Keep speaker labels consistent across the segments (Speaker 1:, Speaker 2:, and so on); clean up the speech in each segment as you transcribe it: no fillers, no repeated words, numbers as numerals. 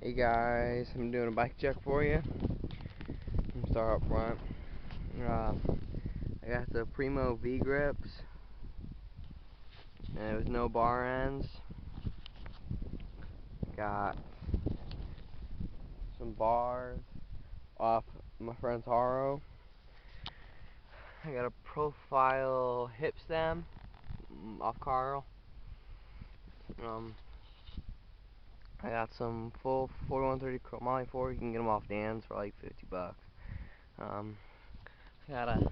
Speaker 1: Hey guys, I'm doing a bike check for you. I'm start up front. I got the Primo V grips, and it was no bar ends. Got some bars off my friend's Haro. I got a profile hip stem off Carl. I got some full 4130 chromoly 4. You can get them off Dan's for like $50. I got a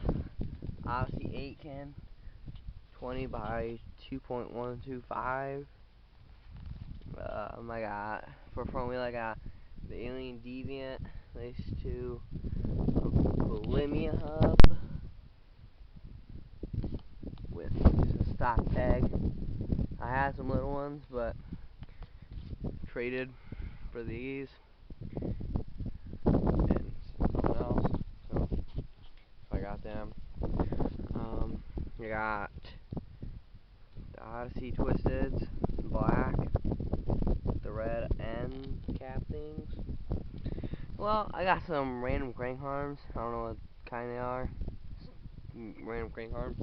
Speaker 1: Odyssey 8-can 20 by 2.125. I got for front wheel. I got the Alien Deviant, these two, a Bulimia hub with a stock peg. I had some little ones, but traded for these and something else, so I got them. I got the Odyssey Twisteds, black, the red end cap things. Well, I got some random crank arms. I don't know what kind they are. Random crank arms.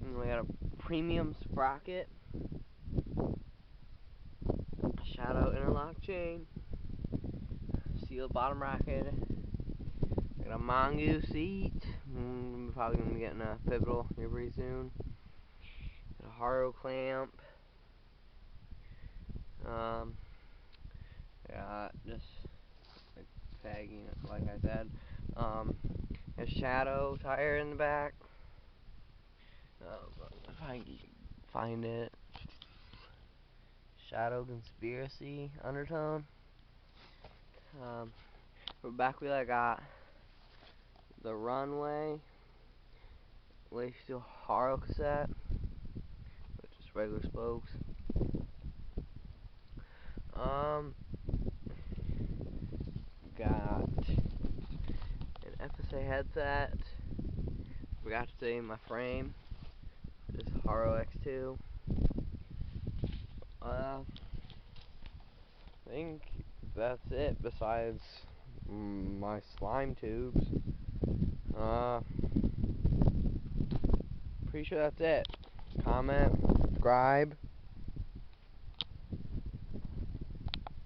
Speaker 1: And we got a premium sprocket, shadow interlock chain, sealed bottom bracket. I got a Mongoose seat. I'm probably gonna be getting a pivotal here pretty soon. Got a Haro clamp. Got just like pegging, like I said. A shadow tire in the back. If I can find it. Shadow Conspiracy undertone. For back wheel, I got the Runway Lace Steel Haro cassette, which is regular spokes. Got an FSA headset. Forgot to say my frame. This Haro X2. I think that's it. Besides my slime tubes. Pretty sure that's it. Comment, subscribe.